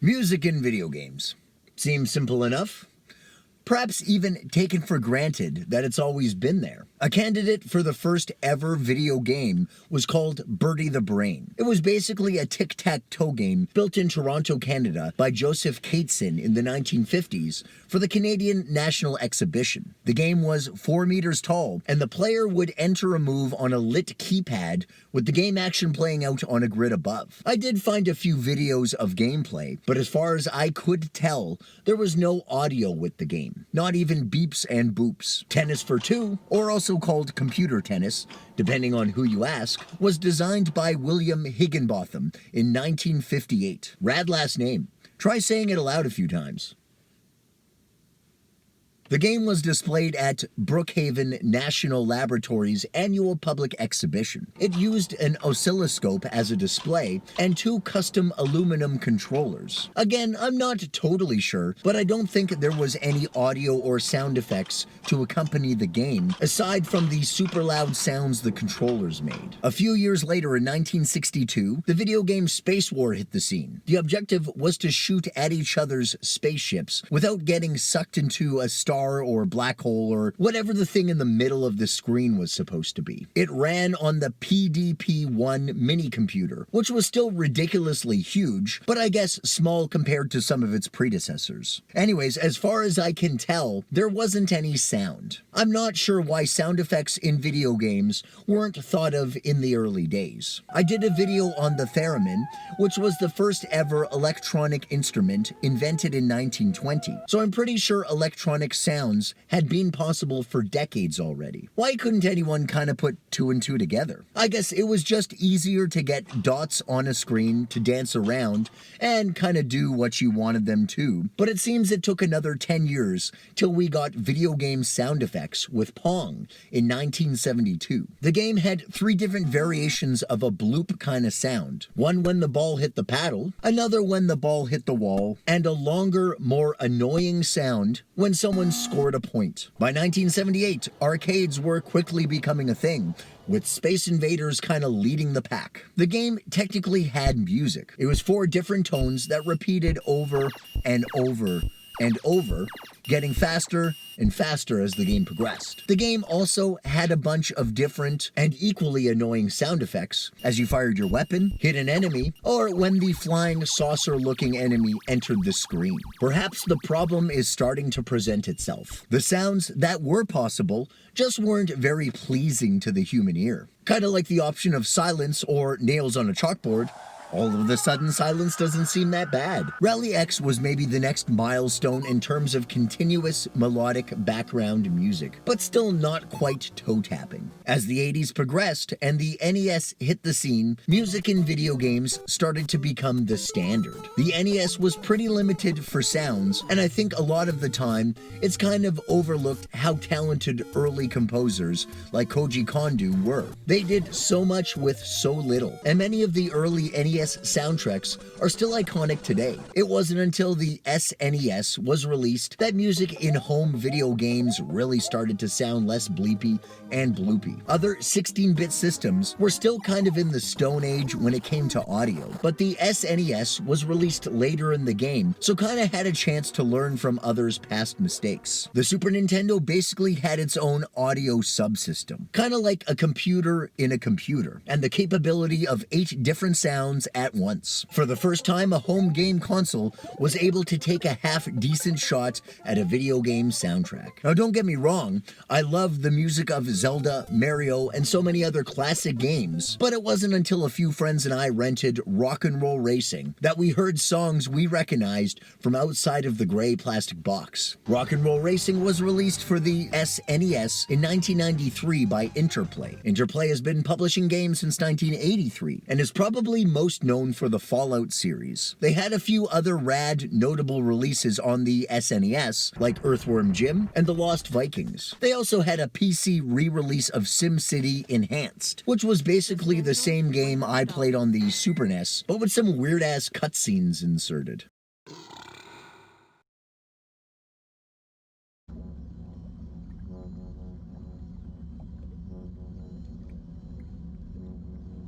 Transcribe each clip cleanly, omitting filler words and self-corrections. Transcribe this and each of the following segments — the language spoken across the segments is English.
Music in video games. Seems simple enough. Perhaps even taken for granted that it's always been there. A candidate for the first ever video game was called Bertie the Brain. It was basically a tic-tac-toe game built in Toronto, Canada by Joseph Cateson in the 1950s for the Canadian National Exhibition. The game was 4 meters tall, and the player would enter a move on a lit keypad with the game action playing out on a grid above. I did find a few videos of gameplay, but as far as I could tell, there was no audio with the game. Not even beeps and boops. Tennis for Two, or also called computer tennis, depending on who you ask, was designed by William Higginbotham in 1958. Rad last name. Try saying it aloud a few times. The game was displayed at Brookhaven National Laboratory's annual public exhibition. It used an oscilloscope as a display and 2 custom aluminum controllers. Again, I'm not totally sure, but I don't think there was any audio or sound effects to accompany the game, aside from the super loud sounds the controllers made. A few years later, in 1962, the video game Spacewar hit the scene. The objective was to shoot at each other's spaceships without getting sucked into a star or black hole or whatever the thing in the middle of the screen was supposed to be. It ran on the PDP-1 mini computer, which was still ridiculously huge, but I guess small compared to some of its predecessors. Anyways, as far as I can tell, there wasn't any sound. I'm not sure why sound effects in video games weren't thought of in the early days. I did a video on the theremin, which was the first ever electronic instrument invented in 1920, so I'm pretty sure electronic sounds had been possible for decades already. Why couldn't anyone kind of put 2 and 2 together? I guess it was just easier to get dots on a screen to dance around and kind of do what you wanted them to, but it seems it took another 10 years till we got video game sound effects with Pong in 1972. The game had 3 different variations of a bloop kind of sound. One when the ball hit the paddle, another when the ball hit the wall, and a longer, more annoying sound when someone scored a point. By 1978, arcades were quickly becoming a thing, with Space Invaders kind of leading the pack. The game technically had music. It was 4 different tones that repeated over and over and over, getting faster and faster as the game progressed. The game also had a bunch of different and equally annoying sound effects as you fired your weapon, hit an enemy, or when the flying saucer-looking enemy entered the screen. Perhaps the problem is starting to present itself. The sounds that were possible just weren't very pleasing to the human ear. Kind of like the option of silence or nails on a chalkboard. All of a sudden, silence doesn't seem that bad. Rally X was maybe the next milestone in terms of continuous melodic background music, but still not quite toe-tapping. As the 80s progressed and the NES hit the scene, music in video games started to become the standard. The NES was pretty limited for sounds, and I think a lot of the time, it's kind of overlooked how talented early composers like Koji Kondo were. They did so much with so little, and many of the early NES soundtracks are still iconic today. It wasn't until the SNES was released that music in home video games really started to sound less bleepy and bloopy. Other 16-bit systems were still kind of in the Stone Age when it came to audio, but the SNES was released later in the game, so kind of had a chance to learn from others' past mistakes. The Super Nintendo basically had its own audio subsystem, kind of like a computer in a computer, and the capability of 8 different sounds at once. For the first time, a home game console was able to take a half-decent shot at a video game soundtrack. Now, don't get me wrong, I love the music of Zelda, Mario, and so many other classic games, but it wasn't until a few friends and I rented Roll Racing that we heard songs we recognized from outside of the gray plastic box. Roll Racing was released for the SNES in 1993 by Interplay. Interplay has been publishing games since 1983 and is probably most known for the Fallout series. They had a few other rad, notable releases on the SNES, like Earthworm Jim and The Lost Vikings. They also had a PC re-release of SimCity Enhanced, which was basically the same game I played on the Super NES, but with some weird-ass cutscenes inserted.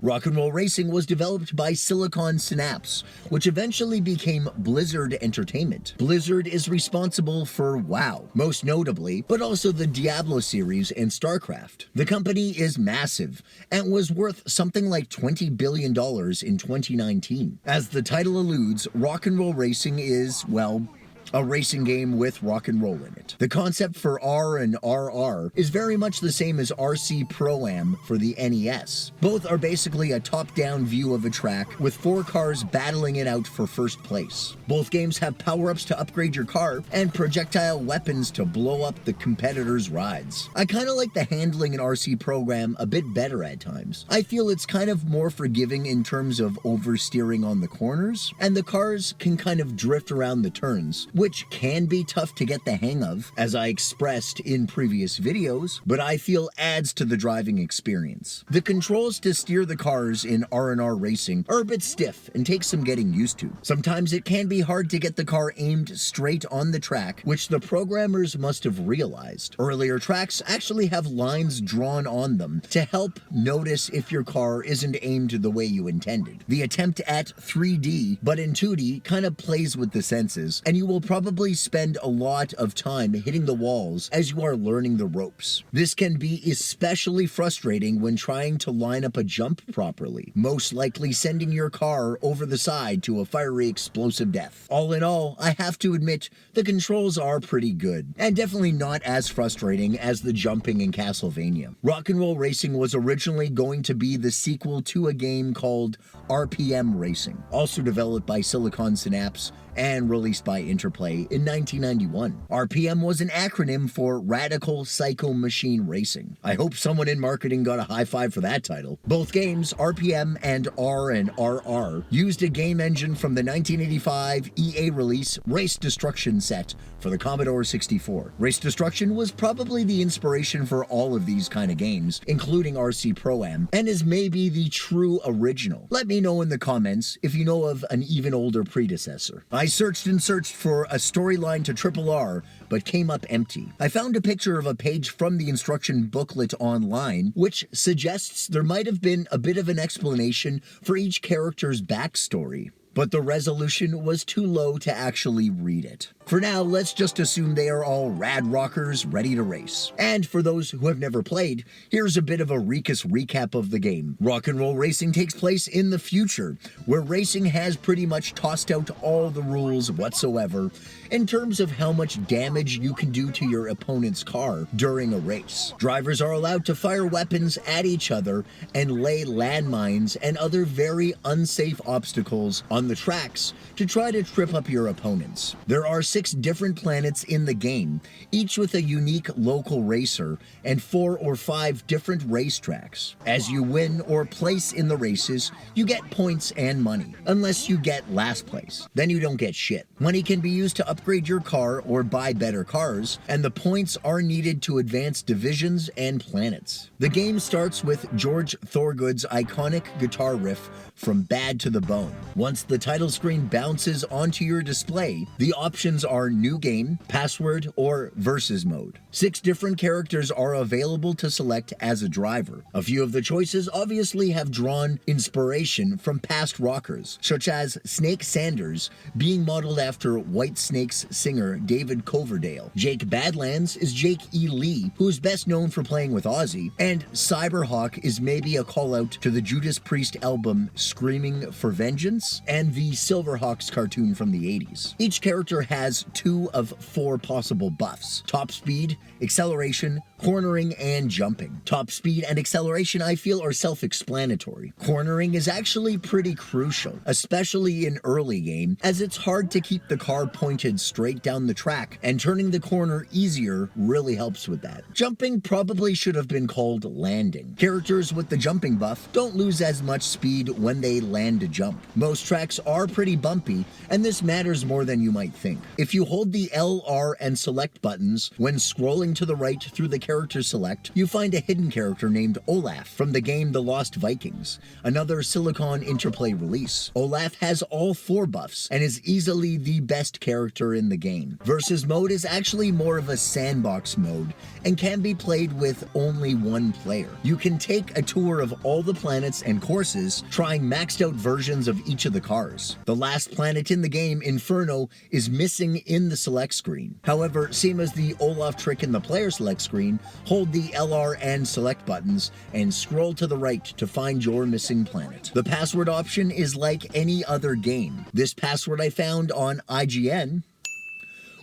Rock and Roll Racing was developed by Silicon Synapse, which eventually became Blizzard Entertainment. Blizzard is responsible for WoW, most notably, but also the Diablo series and StarCraft. The company is massive and was worth something like $20 billion in 2019. As the title alludes, Rock and Roll Racing is, well, a racing game with rock and roll in it. The concept for R and RR is very much the same as RC Pro-Am for the NES. Both are basically a top-down view of a track with 4 cars battling it out for first place. Both games have power-ups to upgrade your car and projectile weapons to blow up the competitors' rides. I kinda like the handling in RC Pro-Am a bit better at times. I feel it's kind of more forgiving in terms of oversteering on the corners, and the cars can kind of drift around the turns, which can be tough to get the hang of, as I expressed in previous videos, but I feel adds to the driving experience. The controls to steer the cars in R&R racing are a bit stiff and take some getting used to. Sometimes it can be hard to get the car aimed straight on the track, which the programmers must have realized. Earlier tracks actually have lines drawn on them to help notice if your car isn't aimed the way you intended. The attempt at 3D, but in 2D, kind of plays with the senses, and you will probably spend a lot of time hitting the walls as you are learning the ropes. This can be especially frustrating when trying to line up a jump properly, most likely sending your car over the side to a fiery explosive death. All in all, I have to admit, the controls are pretty good, and definitely not as frustrating as the jumping in Castlevania. Rock and Roll Racing was originally going to be the sequel to a game called RPM Racing, also developed by Silicon Synapse and released by Interplay in 1991. RPM was an acronym for Radical Psycho Machine Racing. I hope someone in marketing got a high five for that title. Both games, RPM and RR, used a game engine from the 1985 EA release Race Destruction set for the Commodore 64. Race Destruction was probably the inspiration for all of these kind of games, including RC Pro-Am, and is maybe the true original. Let me know in the comments if you know of an even older predecessor. I searched and searched for a storyline to Triple R, but came up empty. I found a picture of a page from the instruction booklet online, which suggests there might have been a bit of an explanation for each character's backstory, but the resolution was too low to actually read it. For now, let's just assume they are all rad rockers ready to race. And for those who have never played, here's a bit of a recap of the game. Rock and Roll Racing takes place in the future, where racing has pretty much tossed out all the rules whatsoever in terms of how much damage you can do to your opponent's car during a race. Drivers are allowed to fire weapons at each other and lay landmines and other very unsafe obstacles on the tracks to try to trip up your opponents. There are 6 different planets in the game, each with a unique local racer and 4 or 5 different racetracks. As you win or place in the races, you get points and money, unless you get last place. Then you don't get shit. Money can be used to upgrade your car or buy better cars, and the points are needed to advance divisions and planets. The game starts with George Thorogood's iconic guitar riff from Bad to the Bone. Once the title screen bounces onto your display, the options are New Game, Password, or Versus Mode. 6 different characters are available to select as a driver. A few of the choices obviously have drawn inspiration from past rockers, such as Snake Sanders being modeled after Whitesnake's singer David Coverdale. Jake Badlands is Jake E. Lee, who is best known for playing with Ozzy, and Cyberhawk is maybe a call-out to the Judas Priest album Screaming for Vengeance and the Silverhawks cartoon from the 80s. Each character has 2 of 4 possible buffs: top speed, acceleration, cornering, and jumping. Top speed and acceleration, I feel, are self-explanatory. Cornering is actually pretty crucial, especially in early game, as it's hard to keep the car pointed straight down the track, and turning the corner easier really helps with that. Jumping probably should have been called landing. Characters with the jumping buff don't lose as much speed when they land a jump. Most tracks are pretty bumpy, and this matters more than you might think. If you hold the L, R, and select buttons when scrolling to the right through the character select, you find a hidden character named Olaf from the game The Lost Vikings, another Silicon Interplay release. Olaf has all 4 buffs and is easily the best character in the game. Versus mode is actually more of a sandbox mode and can be played with only 1 player. You can take a tour of all the planets and courses, trying maxed out versions of each of the cars. The last planet in the game, Inferno, is missing in the select screen. However, same as the Olaf trick in the player select screen, hold the LR and select buttons and scroll to the right to find your missing planet. The password option is like any other game. This password I found on IGN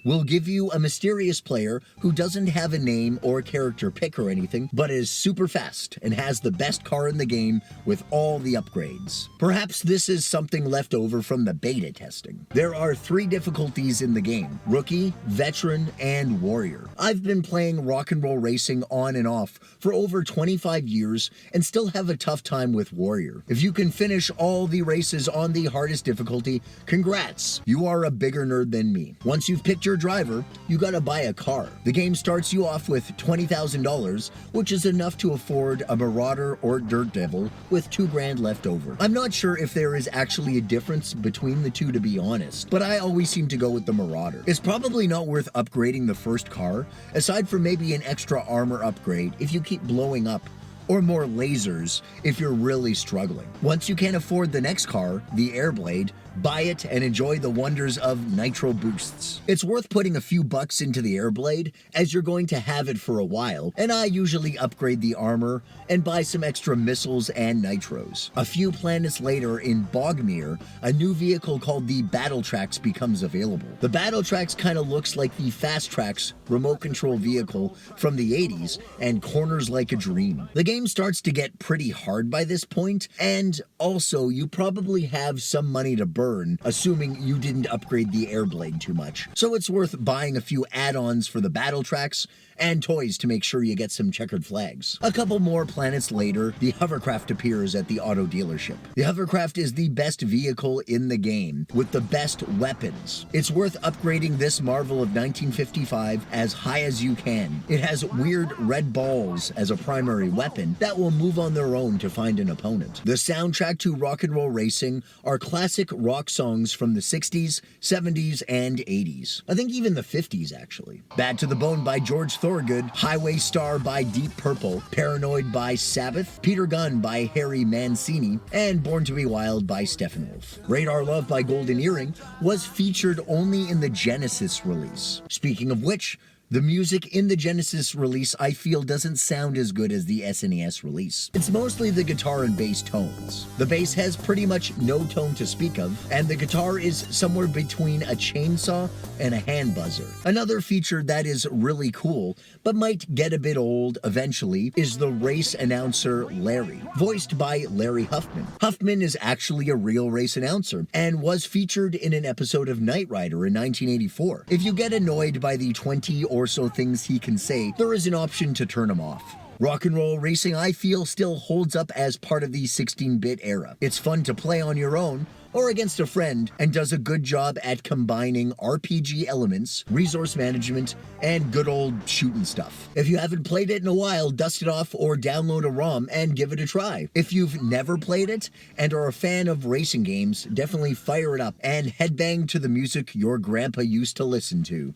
will give you a mysterious player who doesn't have a name or character pick or anything, but is super fast and has the best car in the game with all the upgrades. Perhaps this is something left over from the beta testing. There are 3 difficulties in the game: Rookie, Veteran, and Warrior. I've been playing Rock and Roll Racing on and off for over 25 years and still have a tough time with Warrior. If you can finish all the races on the hardest difficulty, congrats! You are a bigger nerd than me. Once you've picked your driver, you gotta buy a car. The game starts you off with $20,000, which is enough to afford a Marauder or Dirt Devil with $2,000 left over. I'm not sure if there is actually a difference between the two, to be honest, but I always seem to go with the Marauder. It's probably not worth upgrading the first car, aside from maybe an extra armor upgrade if you keep blowing up, or more lasers if you're really struggling. Once you can afford the next car, the Airblade, buy it and enjoy the wonders of nitro boosts. It's worth putting a few bucks into the Airblade, as you're going to have it for a while, and I usually upgrade the armor and buy some extra missiles and nitros. A few planets later in Bogmere, a new vehicle called the Battle Trax becomes available. The Battle Trax kind of looks like the Fast Trax remote control vehicle from the 80s and corners like a dream. The game starts to get pretty hard by this point, and also you probably have some money to burn, assuming you didn't upgrade the Airblade too much. So it's worth buying a few add-ons for the Battle Trax and toys to make sure you get some checkered flags. A couple more planets later, the hovercraft appears at the auto dealership. The hovercraft is the best vehicle in the game, with the best weapons. It's worth upgrading this marvel of 1955 as high as you can. It has weird red balls as a primary weapon that will move on their own to find an opponent. The soundtrack to Rock and Roll Racing are classic rock songs from the 60s, 70s, and 80s. I think even the 50s, actually. Bad to the Bone by George Thorogood, Highway Star by Deep Purple, Paranoid by Sabbath, Peter Gunn by Harry Mancini, and Born to be Wild by Steppenwolf. Radar Love by Golden Earring was featured only in the Genesis release. Speaking of which, the music in the Genesis release I feel doesn't sound as good as the SNES release. It's mostly the guitar and bass tones. The bass has pretty much no tone to speak of, and the guitar is somewhere between a chainsaw and a hand buzzer. Another feature that is really cool, but might get a bit old eventually, is the race announcer Larry, voiced by Larry Huffman. Huffman is actually a real race announcer, and was featured in an episode of Knight Rider in 1984. If you get annoyed by the 20 or so things he can say, there is an option to turn him off. Rock and Roll Racing, I feel, still holds up as part of the 16-bit era. It's fun to play on your own or against a friend, and does a good job at combining RPG elements, resource management, and good old shooting stuff. If you haven't played it in a while, dust it off or download a ROM and give it a try. If you've never played it and are a fan of racing games, definitely fire it up and headbang to the music your grandpa used to listen to.